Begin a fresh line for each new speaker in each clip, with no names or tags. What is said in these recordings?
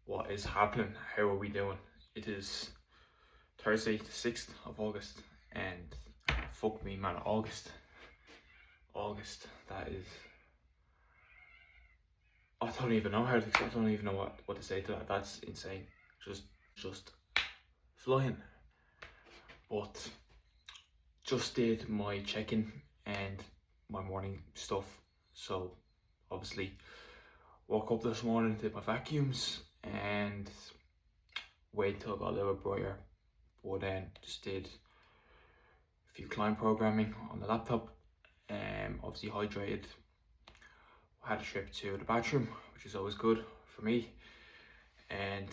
What is happening? How are we doing? It is Thursday, the 6th of August, and fuck me, man, August, that is, I don't even know I don't even know what to say to that. That's insane. Just flying. But just did my check-in and my morning stuff. So obviously woke up this morning, did my vacuums, and wait till I got a little bit brighter. But then just did a few client programming on the laptop, obviously hydrated. Had a trip to the bathroom, which is always good for me, and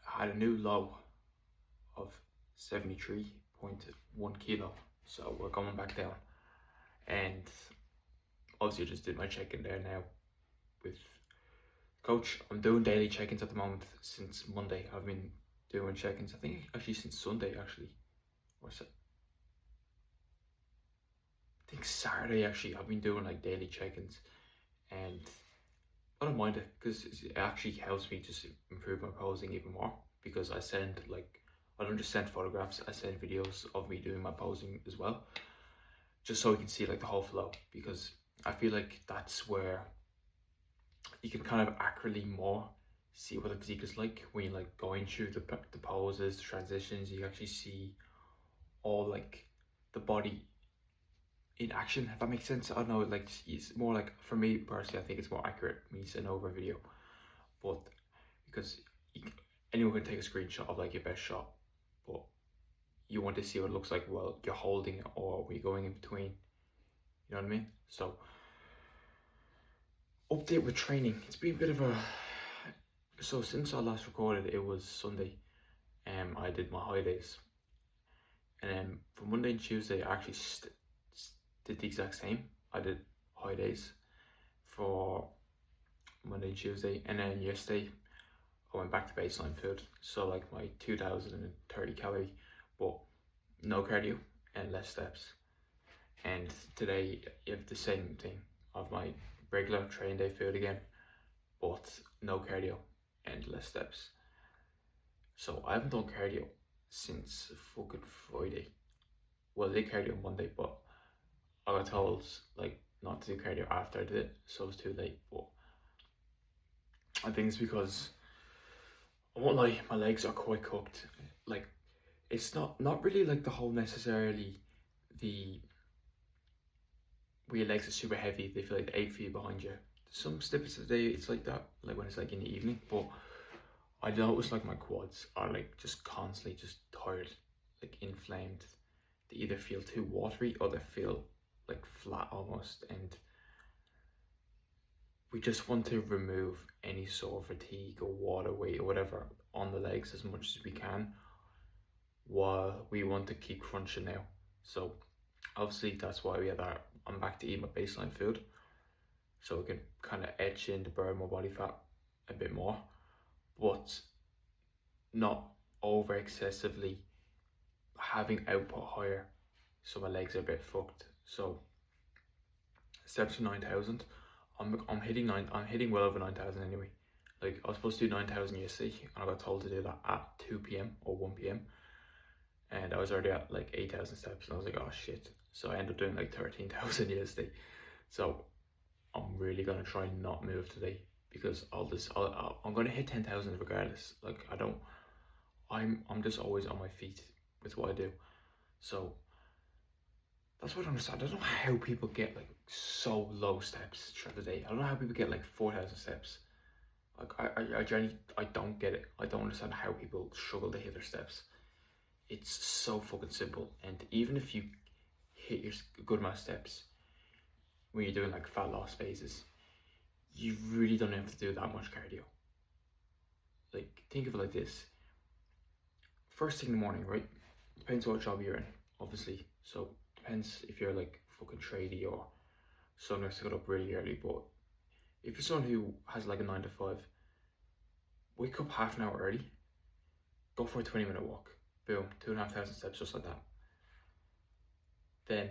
had a new low of 73.1 kilo. So we're coming back down, and obviously I just did my check-in there now with coach. I'm doing daily check-ins at the moment since Monday. I've been doing check-ins, I think actually since Sunday actually, or I think Saturday actually. I've been doing like daily check-ins, and I don't mind it because it actually helps me just improve my posing even more, because I don't just send photographs, I send videos of me doing my posing as well, just so you can see like the whole flow, because I feel like that's where you can kind of accurately more see what the physique is like when you're like going through the poses, the transitions. You actually see all like the body in action, if that makes sense. I don't know, like it's more like, for me personally, I think it's more accurate when you send over a video, but because anyone can take a screenshot of like your best shot, but you want to see what it looks like while you're holding it or when you're going in between, you know what I mean? So update with training, it's been a bit of a, so since I last recorded, it was Sunday, I did my high days, and then for Monday and Tuesday I actually did the exact same. I did high days for Monday and Tuesday, and then yesterday I went back to baseline food, so like my 2030 calorie, but no cardio and less steps. And today you have the same thing of my regular train day food again, but no cardio and less steps. So I haven't done cardio since fucking Friday. Well, I did cardio on Monday, but I got told like not to do cardio after I did it, so it was too late. But I think it's because, I won't lie, my legs are quite cooked. Like, it's not really like the whole necessarily the where your legs are super heavy, they feel like the 8 feet behind you. Some snippets of the day it's like that, like when it's like in the evening, but I notice like my quads are like just constantly just tired, like inflamed. They either feel too watery or they feel like flat almost, and we just want to remove any sort of fatigue or water weight or whatever on the legs as much as we can, while we want to keep crunching now. So obviously that's why I'm back to eat my baseline food, so we can kind of etch in to burn more body fat a bit more, but not over excessively having output higher, so my legs are a bit fucked. So steps to 9,000. I'm hitting well over 9,000 anyway. Like, I was supposed to do 9,000 yesterday, and I got told to do that at 2 p.m. or 1 p.m. and I was already at like 8,000 steps, and I was like, oh shit. So I ended up doing like 13,000 yesterday. So I'm really gonna try not move today, because I'm gonna hit 10,000 regardless. Like, I'm just always on my feet with what I do. So that's what I understand. I don't know how people get like so low steps throughout the day. I don't know how people get like 4,000 steps. Like, I genuinely, I don't get it. I don't understand how people struggle to hit their steps. It's so fucking simple. And even if you hit your good amount of steps when you're doing like fat loss phases, you really don't have to do that much cardio. Like, think of it like this. First thing in the morning, right? Depends what job you're in, obviously. So depends if you're like fucking tradie or someone who has to get up really early. But if you're someone who has like a 9 to 5, wake up half an hour early, go for a 20-minute walk. Boom, 2,500 steps just like that. Then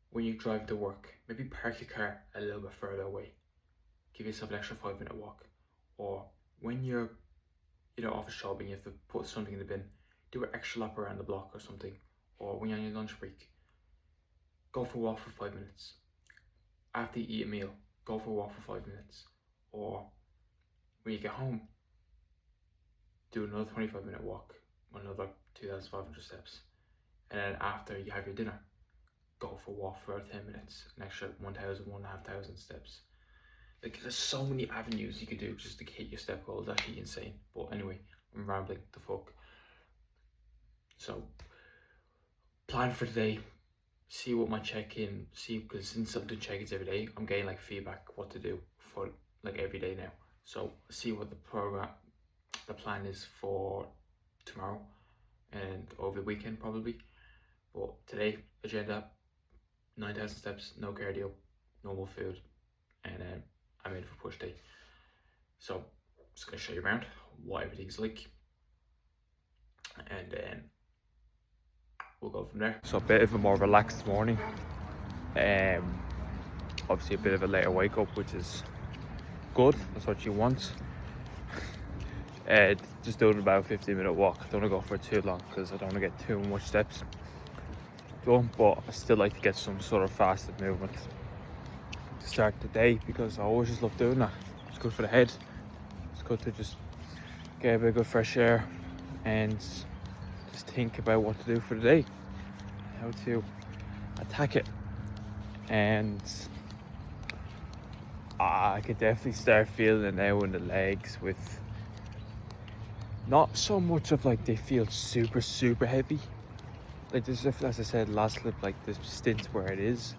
when you drive to work, maybe park your car a little bit further away. Give yourself an extra 5-minute walk. Or when you're you know, off a shop and you have to put something in the bin, do an extra lap around the block or something. Or when you're on your lunch break, go for a walk for 5 minutes. After you eat a meal, go for a walk for 5 minutes. Or when you get home, do another 25-minute walk, another 2,500 steps. And then after you have your dinner, go for a walk for about 10 minutes, an extra 1,000, 1,500 steps. Like, there's so many avenues you could do just to hit your step goal. It's actually insane. But anyway, I'm rambling the fuck. So, plan for today. See what my check-in, because since I'm doing check-ins every day, I'm getting like feedback what to do for like every day now. So see what the plan is for tomorrow and over the weekend probably. But today, agenda, 9,000 steps, no cardio, normal food, and I'm in for push day. So I'm just gonna show you around what everything's like, and then we'll go from there. So a bit of a more relaxed morning. Obviously a bit of a later wake up, which is good. That's what you want. Just doing about a 15-minute walk. I don't want to go for too long because I don't want to get too much steps done, but I still like to get some sort of fasted movement to start the day because I always just love doing that. It's good for the head. It's good to just get a bit of good fresh air and just think about what to do for the day, how to attack it. And I could definitely start feeling it now in the legs, with not so much of like they feel super heavy. Like this, as I said last clip, like this stint where it is,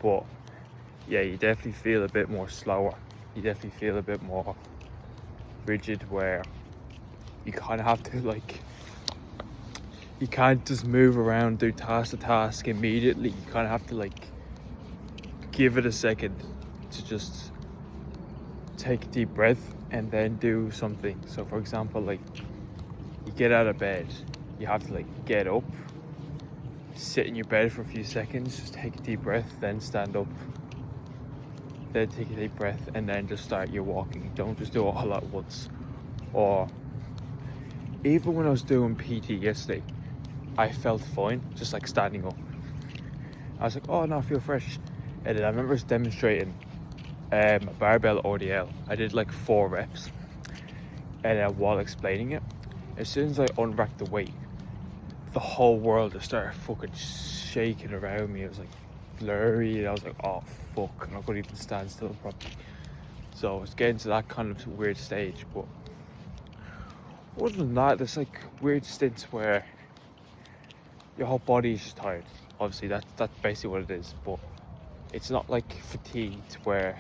but yeah, you definitely feel a bit more slower. You definitely feel a bit more rigid, where you kind of have to like, you can't just move around, do task to task immediately. You kind of have to like give it a second to just take a deep breath and then do something. So for example, like you get out of bed, you have to like get up, sit in your bed for a few seconds, just take a deep breath, then stand up, then take a deep breath, and then just start your walking. Don't just do it all at once. Or even when I was doing PT yesterday, I felt fine just like standing up. I was like, oh no, I feel fresh. And then I remember demonstrating a barbell RDL. I did like 4 reps, and while explaining it, as soon as I unwrapped the weight, the whole world just started fucking shaking around me. It was like blurry, and I was like, oh fuck, and I couldn't even stand still properly. So I was getting to that kind of weird stage. But other than that, there's like weird stints where your whole body is just tired. Obviously that's basically what it is, but it's not like fatigued where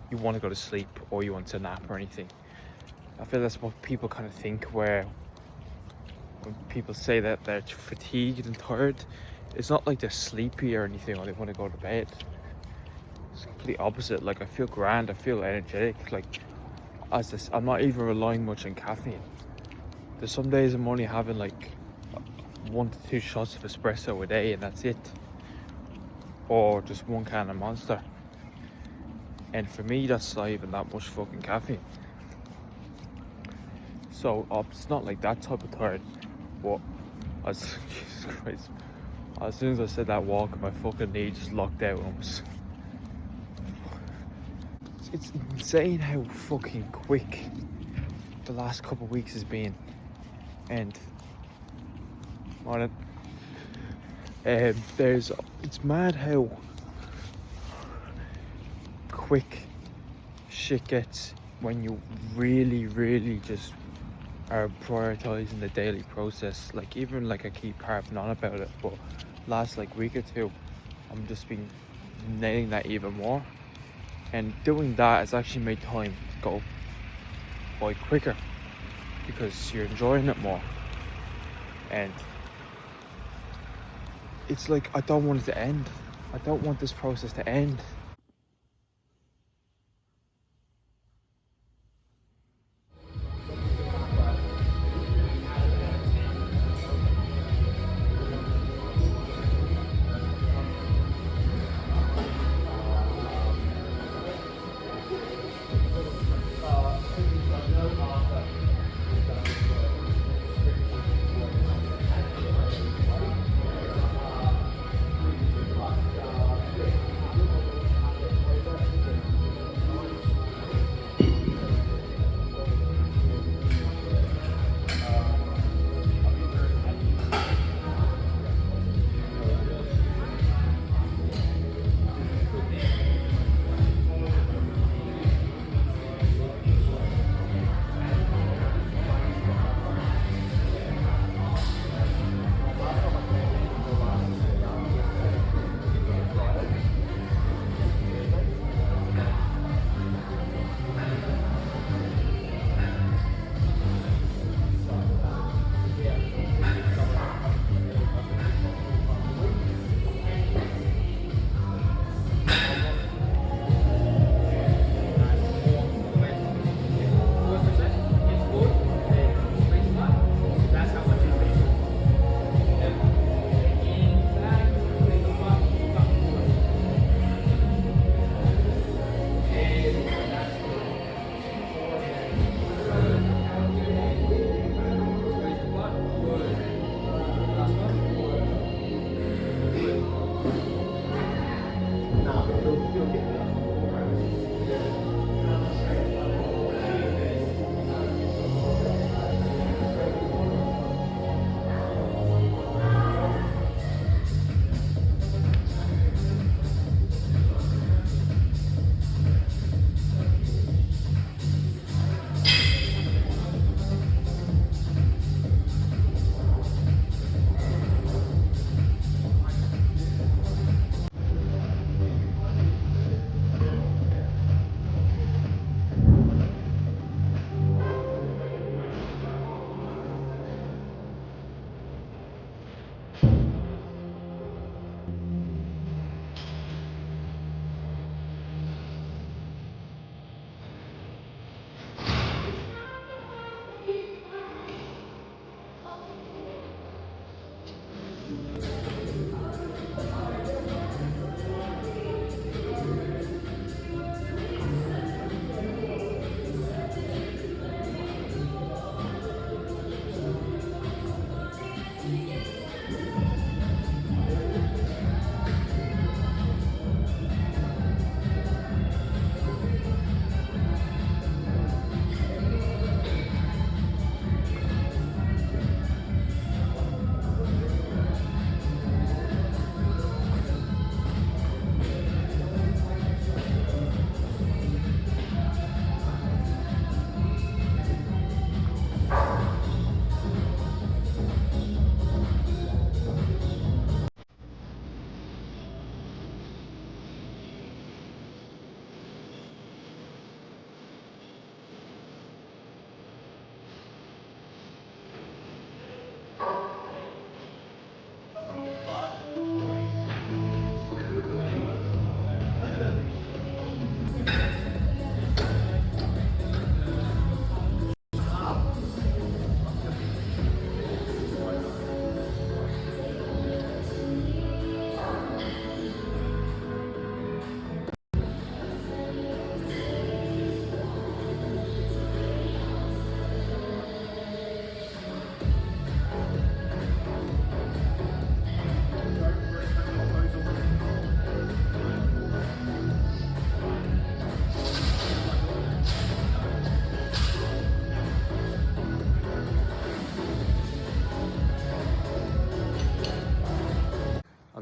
you want to go to sleep or you want to nap or anything. I feel that's what people kind of think, where when people say that they're fatigued and tired, it's not like they're sleepy or anything or they want to go to bed. It's the complete opposite. Like I feel grand, I feel energetic. Like I'm not even relying much on caffeine. There's some days I'm only having like 1 to 2 shots of espresso a day and that's it, or just 1 can of Monster. And for me, that's not even that much fucking caffeine. So it's not like that type of tired. But Jesus Christ, as soon as I said that walk, my fucking knee just locked out and was... It's insane how fucking quick the last couple of weeks has been. And it's mad how quick shit gets when you really just are prioritizing the daily process. Like even like I keep harping on about it, but last like week or 2 I'm just been nailing that even more, and doing that has actually made time go by quicker because you're enjoying it more. And it's like I don't want it to end. I don't want this process to end.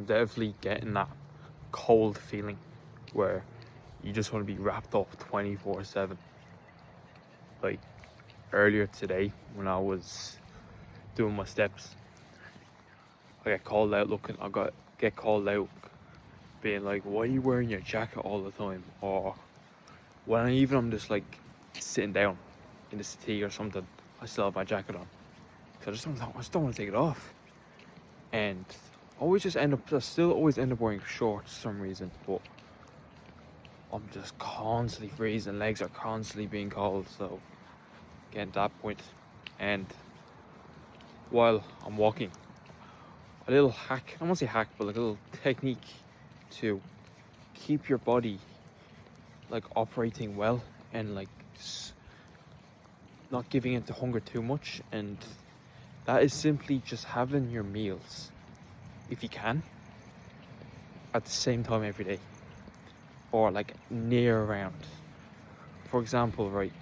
I'm definitely getting that cold feeling where you just want to be wrapped up 24/7. Like earlier today when I was doing my steps, I get called out get called out being like, why are you wearing your jacket all the time? Or when I'm just like sitting down in the settee or something, I still have my jacket on. So I just don't want to take it off. And I still always end up wearing shorts for some reason, but I'm just constantly freezing, legs are constantly being cold, so getting to that point. And while I'm walking, a little hack, I won't say hack, but like a little technique to keep your body like operating well and like not giving into hunger too much, and that is simply just having your meals, if you can, at the same time every day, or like near around. For example, right,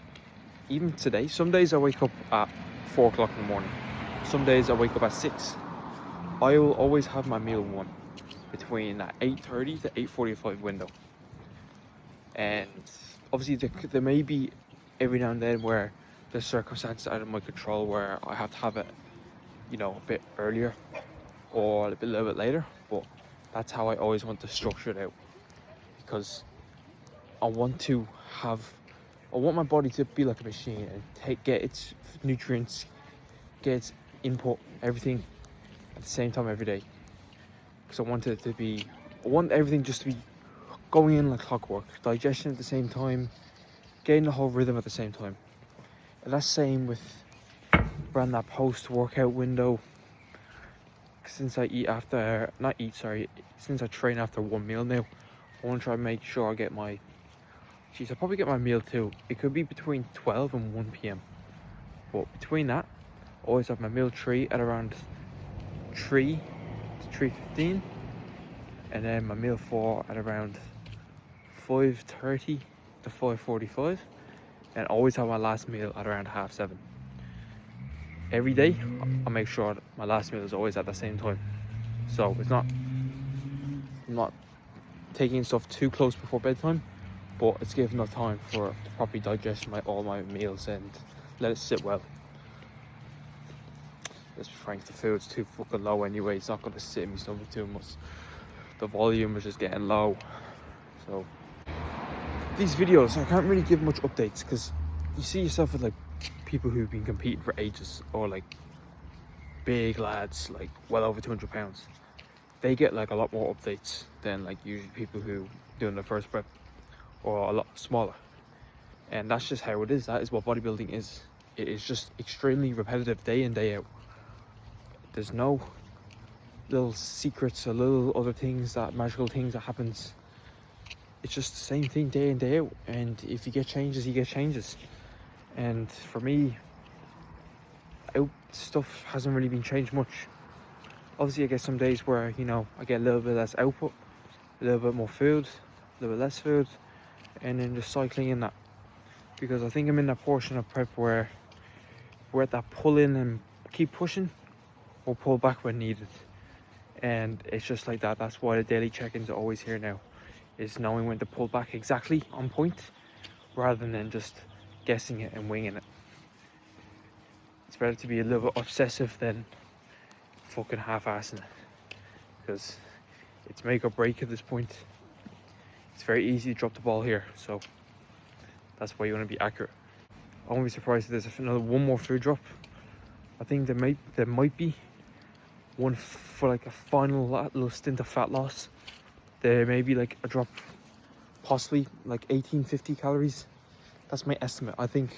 even today, some days I wake up at 4 o'clock in the morning, some days I wake up at 6. I will always have my meal one between that 8:30 to 8:45 window. And obviously there may be every now and then where there's circumstances out of my control where I have to have it, you know, a bit earlier or a little bit later, but that's how I always want to structure it out, because I want my body to be like a machine and get its nutrients, get its input, everything at the same time every day. Because I want everything just to be going in like clockwork, digestion at the same time, getting the whole rhythm at the same time. And that's same with around that post-workout window. Since I train after one meal now, I want to try and make sure I get I'll probably get my meal too. It could be between 12 and 1 p.m. But between that, I always have my meal 3 at around 3 to 3:15. And then my meal 4 at around 5:30 to 5:45. And always have my last meal at around 7:30. Every day, I'll make sure my last meal is always at the same time. So I'm not taking stuff too close before bedtime, but it's giving enough time to properly digest all my meals and let it sit well. Let's be frank, the food's too fucking low anyway. It's not going to sit in my stomach too much. The volume is just getting low. So these videos, I can't really give much updates, because you see yourself with like people who've been competing for ages, or like big lads, like well over 200 pounds. They get like a lot more updates than like usually people who doing the first prep, or a lot smaller. And that's just how it is. That is what bodybuilding is. It is just extremely repetitive day in, day out. There's no little secrets or little other things, magical things that happens. It's just the same thing day in, day out. And if you get changes, you get changes. And for me, out stuff hasn't really been changed much. Obviously I get some days where, you know, I get a little bit less output, a little bit more food, a little bit less food, and then just cycling in that. Because I think I'm in that portion of prep where we're at that pull in and keep pushing, or pull back when needed. And it's just like that. That's why the daily check-ins are always here now, is knowing when to pull back exactly on point, rather than just guessing it and winging it. It's better to be a little bit obsessive than fucking half-assing it, because it's make or break at this point. It's very easy to drop the ball here, so that's why you want to be accurate. I won't be surprised if there's one more food drop. I think there might be one for like a final little stint of fat loss. There may be like a drop, possibly like 1850 calories. That's my estimate. I think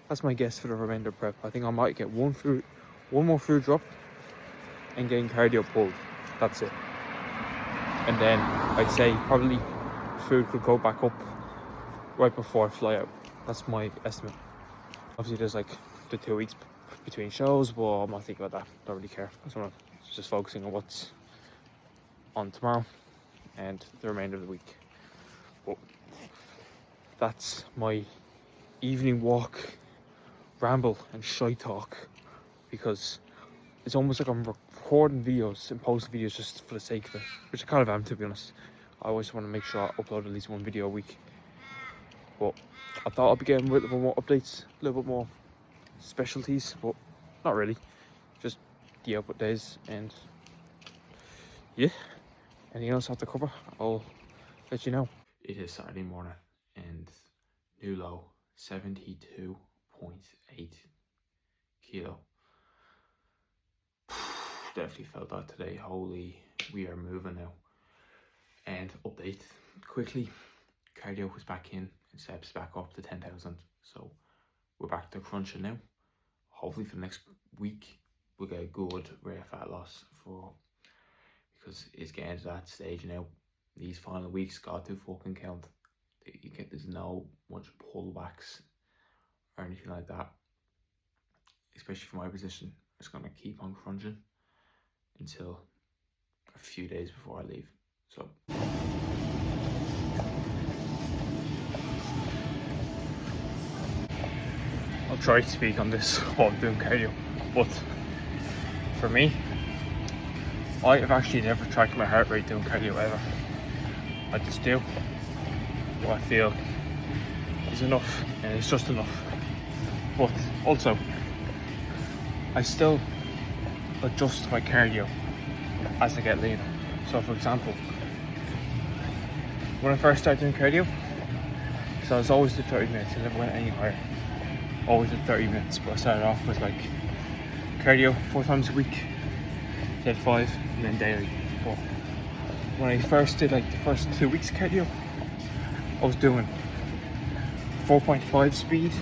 that's my guess for the remainder prep. I think I might get one more food drop and getting cardio pulled. That's it. And then I'd say probably food could go back up right before I fly out. That's my estimate. Obviously there's like the 2 weeks between shows, but I'm not thinking about that. Don't really care, because I'm just focusing on what's on tomorrow and the remainder of the week. But that's my evening walk, ramble and shy talk, because
it's almost like I'm recording videos and posting videos just for the sake of it, which I kind of am, to be honest. I always want to make sure I upload at least one video a week. But I thought I'd be getting a little bit more updates, a little bit more specialties, but not really. Just the output days, and yeah, anything else I have to cover, I'll let you know.
It is Saturday morning and new low 72.8 kilo. Definitely felt that today. Holy, we are moving now. And update quickly, cardio was back in and steps back up to 10,000. So we're back to crunching now. Hopefully for the next week we'll get a good rate of fat loss, because it's getting to that stage now. These final weeks got to fucking count. There's no much pullbacks or anything like that. Especially for my position, I'm just gonna keep on crunching until a few days before I leave. So
I'll try to speak on this while I'm doing cardio, but for me, I have actually never tracked my heart rate doing cardio ever. I just do what I feel is enough, and it's just enough. But also, I still adjust my cardio as I get leaner. So for example, when I first started doing cardio, because I was always did 30 minutes, I never went any higher. Always did 30 minutes, but I started off with like cardio 4 times a week, then 5, and then daily. But when I first did like the first 2 weeks cardio, I was doing 4.5 speed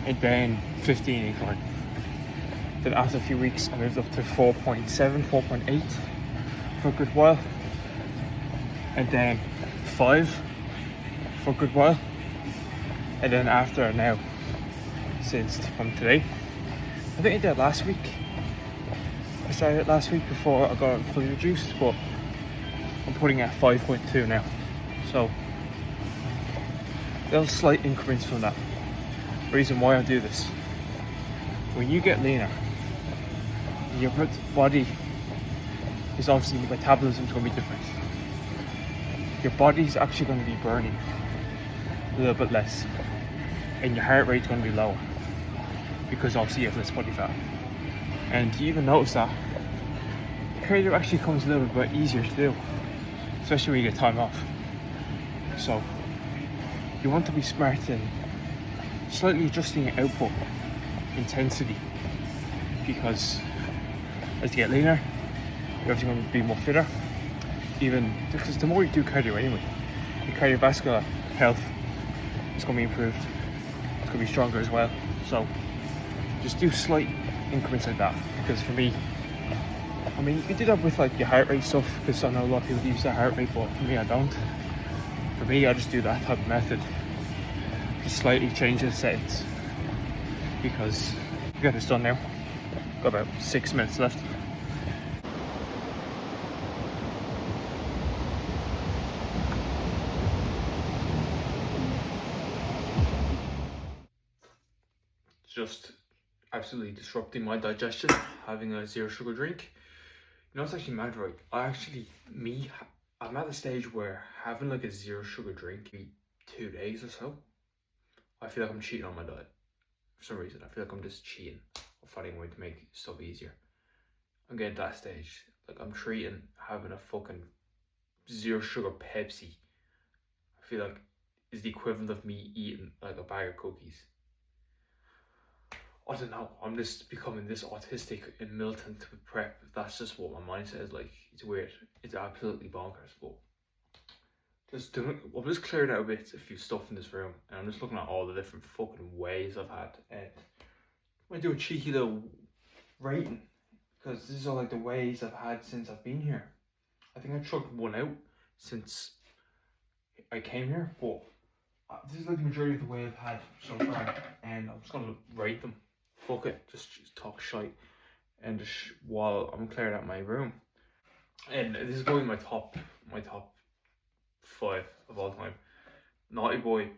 and then 15 incline. Then after a few weeks I moved up to 4.7, 4.8 for a good while, and then 5 for a good while, and then after now, since from today, I think I did it last week. I started it last week before I got it fully reduced, but I'm putting it at 5.2 now. So little slight increments from that. Reason why I do this: when you get leaner, your body is obviously, your metabolism is going to be different. Your body's actually going to be burning a little bit less, and your heart rate's going to be lower, because obviously you have less body fat. And you even notice that cardio actually comes a little bit easier to do, especially when you get time off. So you want to be smart in slightly adjusting your output intensity, because as you get leaner, you're obviously going to be more fitter. Even because the more you do cardio anyway, your cardiovascular health is going to be improved. It's going to be stronger as well. So just do slight increments like that. Because for me, I mean, you can do that with like your heart rate stuff, because I know a lot of people use their heart rate, but for me I don't. For me, I just do that type of method. Just slightly change the settings, because we got this done now. Got about 6 minutes left.
just absolutely disrupting my digestion, having a 0 sugar drink. You know, it's actually mad, right? I'm at the stage where having like a 0 sugar drink every 2 days or so, I feel like I'm cheating on my diet. For some reason, I feel like I'm just cheating or finding a way to make stuff easier. I'm getting to that stage. Like, I'm treating having a fucking 0 sugar Pepsi, I feel like, is the equivalent of me eating like a bag of cookies. I don't know, I'm just becoming this autistic and militant with prep. That's just what my mindset is like. It's weird. It's absolutely bonkers. But I'm just clearing out a few stuff in this room, and I'm just looking at all the different fucking ways I've had. And I'm gonna do a cheeky little rating, because this is all like the ways I've had since I've been here. I think I chucked one out since I came here, but this is like the majority of the way I've had so far, and I'm just gonna rate them. Fuck it, just talk shite, and just while I'm clearing out my room. And this is probably my top 5 of all time. Naughty Boy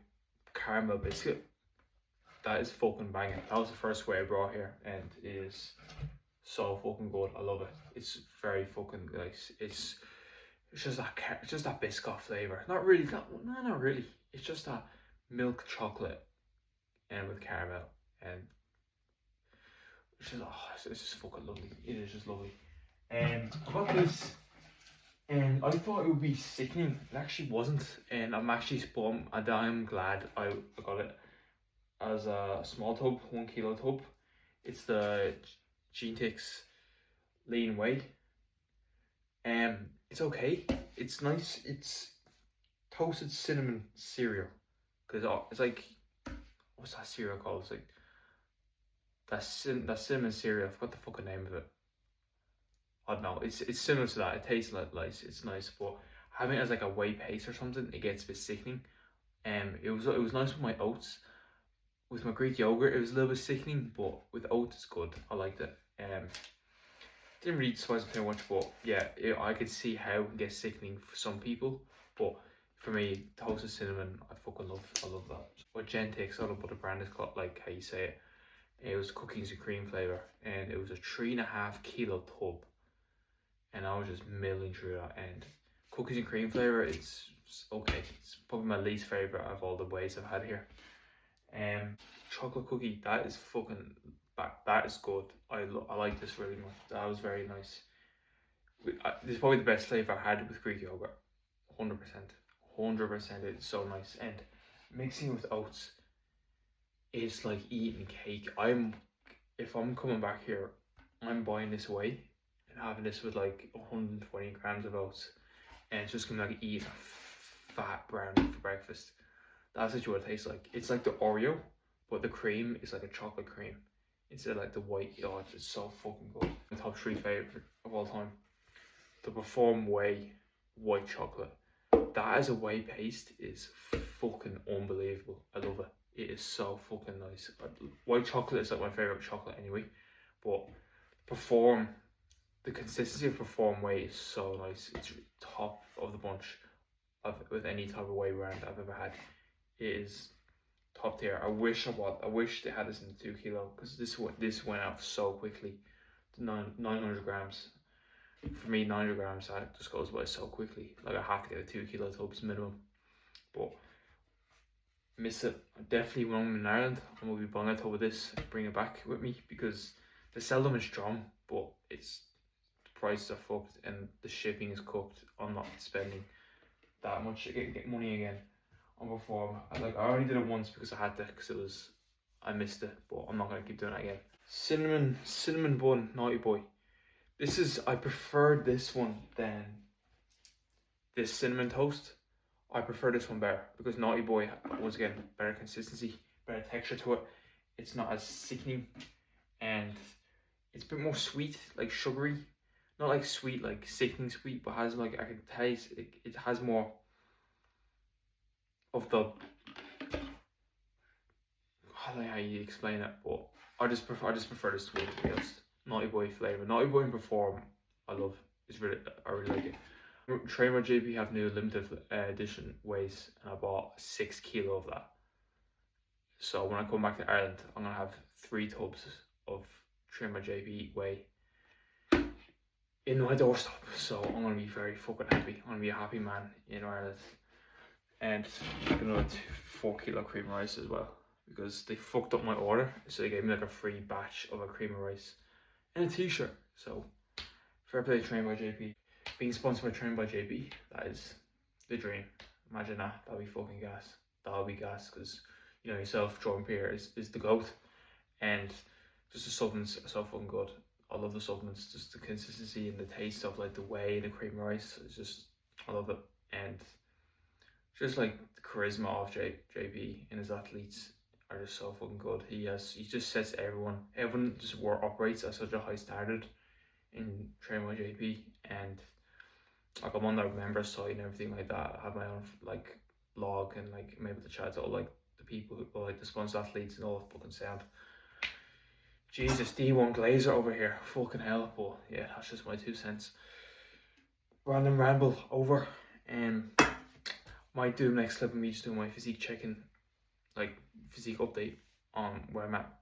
caramel biscuit. That is fucking banging. That was the first way I brought here, and it is So fucking good. I love it. It's very fucking nice. It's just that Biscoff flavor. Not really. Not really. It's just that milk chocolate and with caramel, and it's just it's just fucking lovely. It is just lovely. I got this, and I thought it would be sickening. It actually wasn't, and I'm actually spun, and I'm glad I got it as a small tub, 1 kilo tub. It's the Genetics Lean Whey. It's okay. It's nice. It's toasted cinnamon cereal, because it's like, what's that cereal called? It's like that cinnamon cereal. I forgot the fucking name of it. I don't know. It's similar to that. It tastes like nice. It's nice, but having it as like a whey paste or something, it gets a bit sickening. It was nice with my oats. With my Greek yogurt, it was a little bit sickening, but with oats, it's good. I liked it. Didn't really spice it too much, but yeah, I could see how it can get sickening for some people, but for me, toasted cinnamon, I fucking love. I love that. What Genetics, I don't know what the brand is called, like how you say it. It was cookies and cream flavor, and it was a 3.5 kilo tub, and I was just milling through that. And cookies and cream flavor, it's okay. It's probably my least favorite of all the ways I've had here. Chocolate cookie, that is fucking, that is good. I like this really much. That was very nice. This is probably the best flavor I had with Greek yogurt. 100%. 100%. It's so nice. And mixing it with oats, it's like eating cake. If I'm coming back here, I'm buying this away and having this with like 120 grams of oats, and it's just gonna be like eating a fat brownie for breakfast. That's actually what it tastes like. It's like the Oreo, but the cream is like a chocolate cream instead of like the white. Oh, it's so fucking good. My top 3 favorite of all time. The Perform Whey white chocolate. That as a whey paste is fucking unbelievable. I love it. It is so fucking nice. White chocolate is like my favorite chocolate anyway, but the consistency of Perform Whey is so nice. It's top of the bunch with any type of whey brand I've ever had. It is top tier. I wish they had this in the 2 kilo, because this went out so quickly. 900 grams. For me, 900 grams, that just goes by so quickly. Like, I have to get a 2 kilo tubs minimum. But miss it. Definitely when I'm in Ireland, I'm gonna be buying a tub of this, bring it back with me, because they sell them in Strom, but the prices are fucked and the shipping is cooked. I'm not spending that much to get money again on Perform. I already did it once because I had to, because I missed it, but I'm not gonna keep doing it again. Cinnamon bun, Naughty Boy. I prefer this one than this cinnamon toast. I prefer this one better, because Naughty Boy, once again, better consistency, better texture to it. It's not as sickening, and it's a bit more sweet, like sugary. Not like sweet, like sickening sweet, but has like, I can taste it has more of the, I don't know how you explain it, but I just prefer this one, to be honest. Naughty Boy flavor. Naughty Boy and Perform, I love. I really like it. Train by JP have new limited edition wheys, and I bought 6 kilo of that. So when I come back to Ireland, I'm gonna have 3 tubs of Train by JP whey in my doorstep. So I'm gonna be very fucking happy. I'm gonna be a happy man in Ireland. And another 4 kilo cream of rice as well, because they fucked up my order, so they gave me like a free batch of a cream of rice and a t-shirt. So fair play, Train by JP. Being sponsored by Train by JP, that is the dream. Imagine that. That'll be fucking gas. That'll be gas, because you know yourself, Jordan Pierre is the GOAT, and just the supplements are so fucking good. I love the supplements, just the consistency and the taste of like the whey and the cream of rice. It's just, I love it. And just like the charisma of JP and his athletes are just so fucking good. He just sets everyone just operates at such a high standard in Train by JP, and like I'm on their member site and everything like that. I have my own like blog, and like I'm able to chat to all like the people who like the sponsor athletes and all the fucking sound. Jesus, D1 Glazer over here, fucking hell. But yeah, that's just my 2 cents. Random ramble over. Might do next clip of me just doing my physique check-in, like physique update on where I'm at.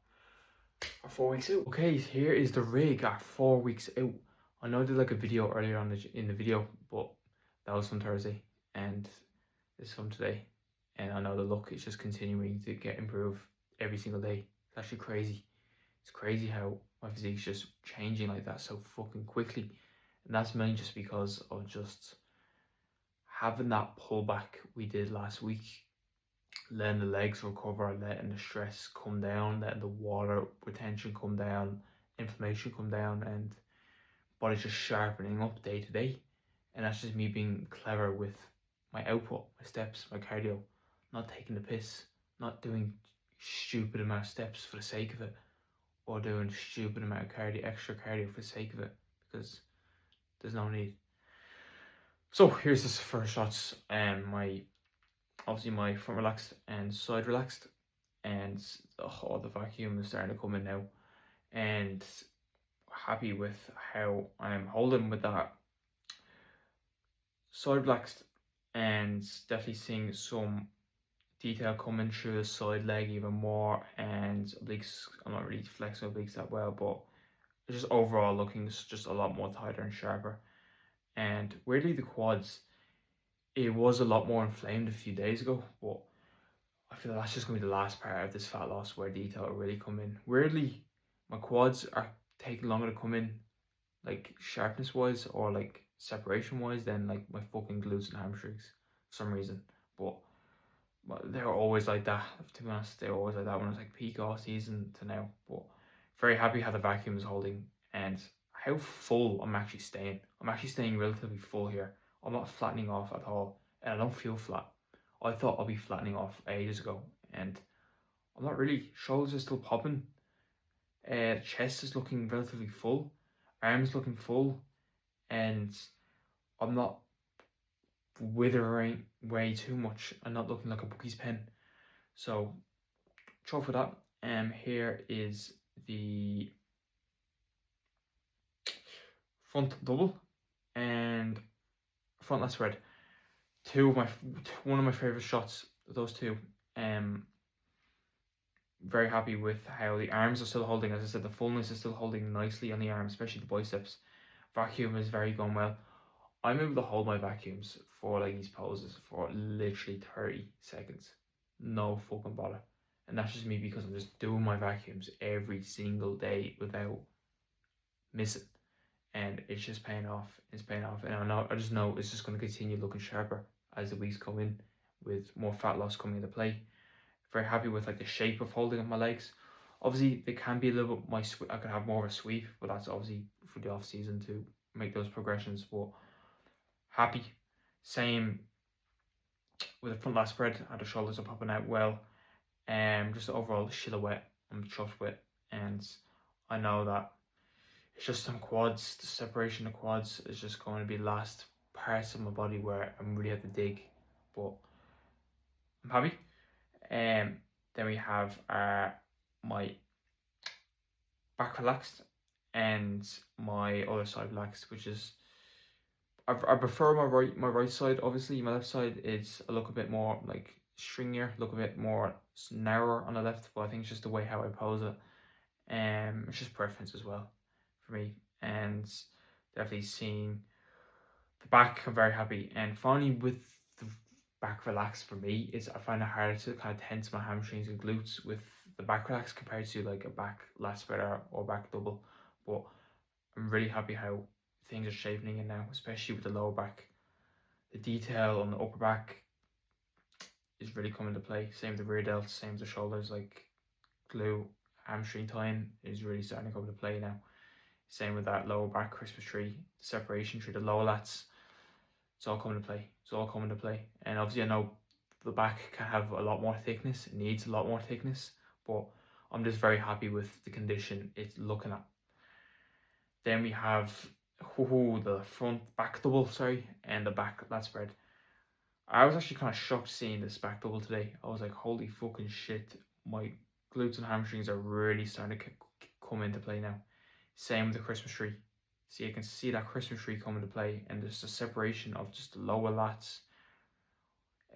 Or 4 weeks out. Okay, here is the rig at 4 weeks out. I know I did like a video earlier on in the video, but that was from Thursday, and this is from today. And I know the look is just continuing to get improved every single day. It's actually crazy. It's crazy how my physique's just changing like that so fucking quickly. And that's mainly just because of just having that pullback we did last week, letting the legs recover, letting the stress come down, letting the water retention come down, inflammation come down, and body's just sharpening up day to day. And that's just me being clever with my output, my steps, my cardio, not taking the piss, not doing stupid amount of steps for the sake of it, or doing stupid amount of cardio, extra cardio for the sake of it, because there's no need. So here's this first shots, and obviously my front relaxed and side relaxed, and the vacuum is starting to come in now, and happy with how I'm holding with that side relaxed, and definitely seeing some detail coming through the side leg even more, and obliques. I'm not really flexing obliques that well, but it's just overall looking just a lot more tighter and sharper. And weirdly, the quads, it was a lot more inflamed a few days ago, but I feel that's just going to be the last part of this fat loss where detail will really come in. Weirdly, my quads are taking longer to come in, like sharpness wise or like separation wise, than like my fucking glutes and hamstrings for some reason. But they're always like that, to be honest. They're always like that when it's like peak off season to now. But very happy how the vacuum is holding and how full I'm actually staying. I'm actually staying relatively full here. I'm not flattening off at all, and I don't feel flat. I thought I'd be flattening off ages ago, and I'm not really. Shoulders are still popping. Chest is looking relatively full. Arms looking full, and I'm not withering way too much and not looking like a bookie's pen. So try for that. Here is the front double and front lat spread. One of my favorite shots. Those two. Very happy with how the arms are still holding. As I said, the fullness is still holding nicely on the arms, especially the biceps. Vacuum is very going well. I'm able to hold my vacuums for like these poses for literally 30 seconds. No fucking bother. And that's just me because I'm just doing my vacuums every single day without missing. And it's just paying off. It's paying off. And I just know it's just going to continue looking sharper as the weeks come in, with more fat loss coming into play. Very happy with like the shape of holding up my legs. Obviously, they can be a little bit I could have more of a sweep, but that's obviously for the off season to make those progressions. But happy. Same with the front lat spread. The shoulders are popping out well. Just the overall silhouette I'm chuffed with, and I know that it's just some quads. The separation of quads is just going to be the last parts of my body where I'm really have to dig, but I'm happy. Then we have my back relaxed and my other side relaxed, which is I prefer my right side. Obviously, my left side is a look a bit more like stringier, look a bit more narrower on the left, but I think it's just the way how I pose it. It's just preference as well for me, and definitely seeing the back, I'm very happy. And finally, with the back relaxed for me, I find it harder to kind of tense my hamstrings and glutes with the back relaxed compared to like a back lat spread or back double. But I'm really happy how things are shaping in now, especially with the lower back. The detail on the upper back is really coming to play. Same with the rear delts, same with the shoulders, like glute, hamstring tying is really starting to come to play now. Same with that lower back Christmas tree, separation through the lower lats. It's all coming to play. It's all coming to play. And obviously I know the back can have a lot more thickness. It needs a lot more thickness. But I'm just very happy with the condition it's looking at. Then we have the front back double, and the back lat spread. I was actually kind of shocked seeing this back double today. I was like, holy fucking shit. My glutes and hamstrings are really starting to come into play now. Same with the Christmas tree. So you can see that Christmas tree come into play, and there's the separation of just the lower lats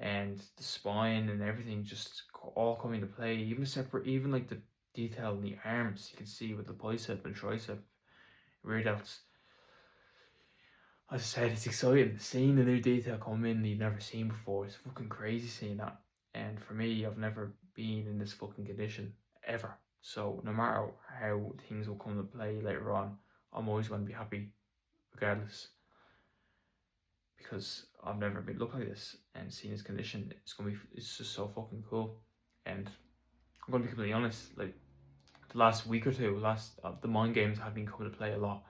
and the spine and everything just all coming into play. Even like the detail in the arms. You can see with the bicep and tricep, rear delts. As I said, it's exciting. Seeing the new detail come in that you've never seen before. It's fucking crazy seeing that. And for me, I've never been in this fucking condition ever. So no matter how things will come to play later on, I'm always going to be happy regardless. Because I've never been looked like this, and seeing this condition, it's just so fucking cool. And I'm going to be completely honest, like the last week or two, the mind games have been coming to play a lot.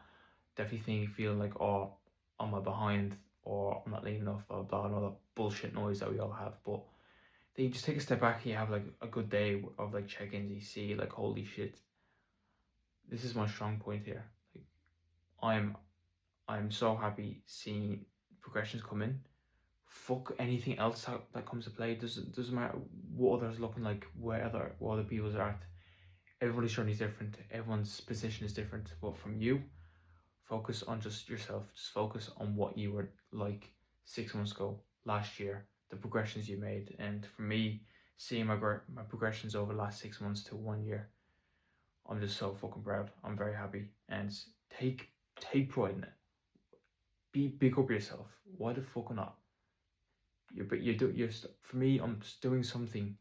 Definitely feeling like, oh, am I behind, or I'm not lean enough, blah blah, and all that bullshit noise that we all have. But then you just take a step back and you have like a good day of like check-ins. You see like, holy shit, this is my strong point here. Like I'm so happy seeing progressions come in. Fuck anything else that comes to play. It doesn't matter what others looking like, what other people's are at. Everybody's journey is different. Everyone's position is different. But from you, focus on just yourself. Just focus on what you were like 6 months ago, last year, the progressions you made. And for me, seeing my progressions over the last 6 months to 1 year, I'm just so fucking proud. I'm very happy. And take pride in it. Be big up yourself. Why the fuck not? For me, I'm just doing something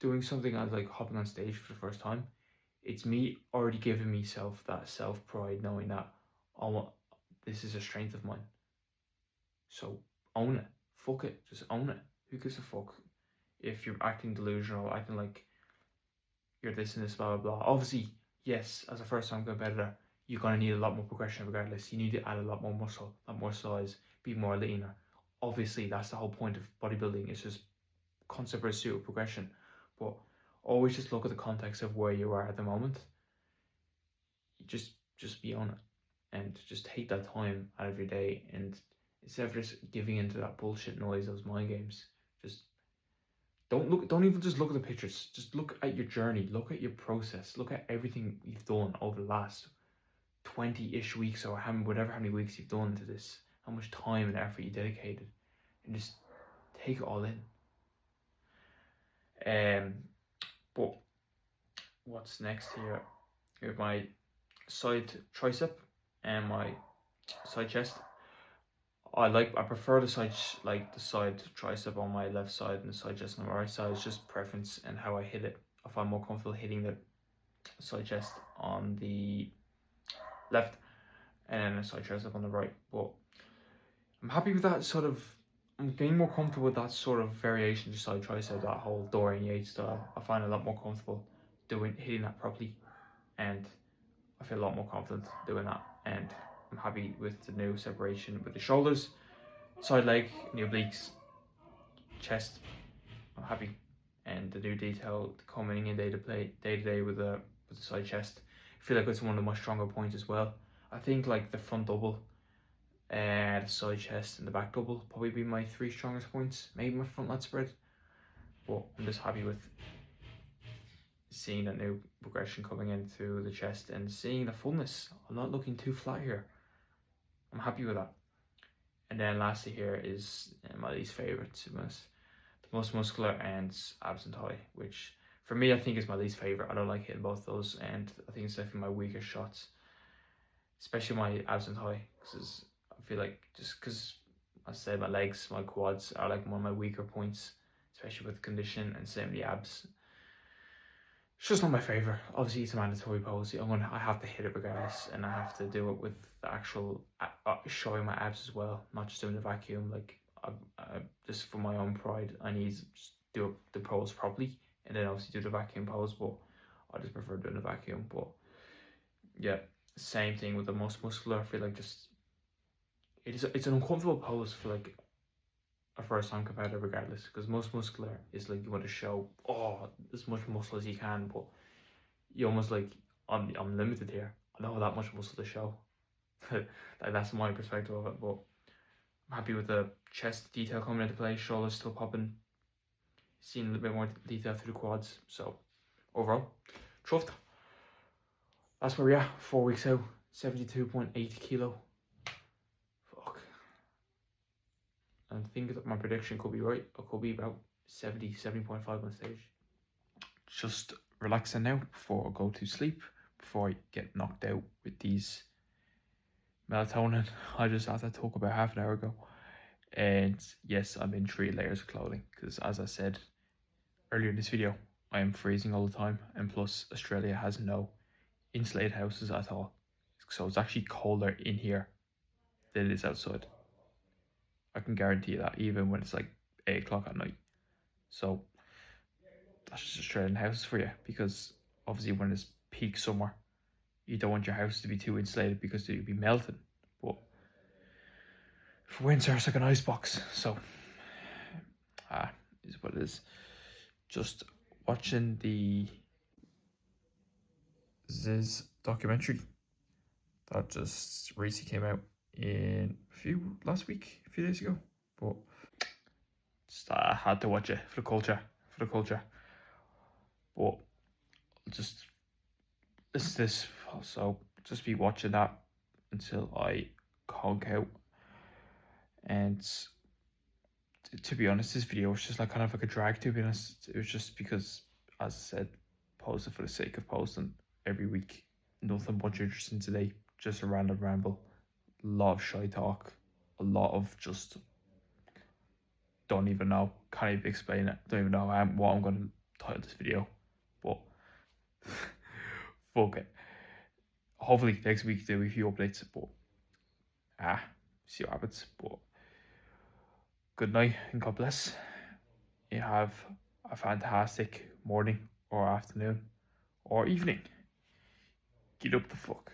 as like hopping on stage for the first time. It's me already giving myself that self pride, knowing that this is a strength of mine. So own it. Fuck it. Just own it. Who gives a fuck if you're acting delusional, acting like you're this and this, blah blah blah. Obviously, yes, as a first time competitor, you're gonna need a lot more progression regardless. You need to add a lot more muscle, a lot more size, be more leaner. Obviously, that's the whole point of bodybuilding. It's just constant pursuit of progression. But always just look at the context of where you are at the moment. Just be on it, and just take that time out of your day. And instead of just giving into that bullshit noise, those mind games, just don't even just look at the pictures. Just look at your journey. Look at your process. Look at everything you've done over the last 20-ish weeks, or how many weeks you've done to this. How much time and effort you dedicated, and just take it all in. But what's next here? Here's my side tricep and my side chest. I prefer the side tricep on my left side and the side chest on my right side. It's just preference and how I hit it. I find more comfortable hitting the side chest on the left and then the side chest up on the right. But I'm happy with that sort of. I'm getting more comfortable with that sort of variation to side tricep, that whole Dorian Yates style. I find it a lot more comfortable hitting that properly, and I feel a lot more confident doing that. And I'm happy with the new separation with the shoulders, side leg, new obliques, chest. I'm happy, and the new detail coming in day to day with the side chest. I feel like it's one of my stronger points as well. I think like the front double, the side chest and the back double probably be my 3 strongest points. Maybe my front lat spread, but I'm just happy with seeing that new progression coming into the chest and seeing the fullness. I'm not looking too flat here. I'm happy with that. And then lastly here is my least favorite, to be honest, the most muscular and abs and thigh, which for me I think is my least favorite. I don't like hitting both those, and I think it's definitely my weaker shots, especially my abs and thigh, because I feel like just because I say my legs, my quads are like one of my weaker points, especially with condition, and same with the abs. It's just not my favorite. Obviously, it's a mandatory pose. I have to hit it regardless, and I have to do it with the actual showing my abs as well, not just doing the vacuum. Like, just for my own pride, I need to just do the pose properly, and then obviously do the vacuum pose. But I just prefer doing the vacuum. But yeah, same thing with the most muscular. I feel like it's an uncomfortable pose for like a first time competitor regardless, because most muscular is like you want to show as much muscle as you can, but you almost like I'm limited here. I don't have that much muscle to show. Like, that's my perspective of it. But I'm happy with the chest detail coming into play, shoulders still popping, seeing a little bit more detail through the quads. So overall, chuffed. That's where we are, 4 weeks out, 72.8 kilo. Fuck. I think that my prediction could be right. It could be about 70.5 on stage. Just
relaxing now before I go to sleep, before I get knocked out with these melatonin I just had to talk about half an hour ago. And yes, I'm in 3 layers of clothing because, as I said earlier in this video, I am freezing all the time, and plus Australia has no insulated houses at all, so it's actually colder in here than it is outside. I can guarantee that, even when it's like 8 o'clock at night. So that's just Australian houses for you, because obviously when it's peak summer, you don't want your house to be too insulated because you'd be melting. But for winter, it's like an ice box. So is what it is. Just watching the Ziz documentary that just recently came out last week, a few days ago. But just I had to watch it for the culture. But just this, so just be watching that until I conk out. And to be honest, this video was just like kind of like a drag, to be honest. It was just because, as I said, posted for the sake of posting every week. Nothing much interesting today, just a random ramble, a lot of shy talk, a lot of just don't even know, can't even explain it, don't even know what I'm going to title this video, but fuck it. Hopefully next week there'll be a few updates, but see what happens. But good night and God bless. You have a fantastic morning or afternoon or evening. Get up the fuck.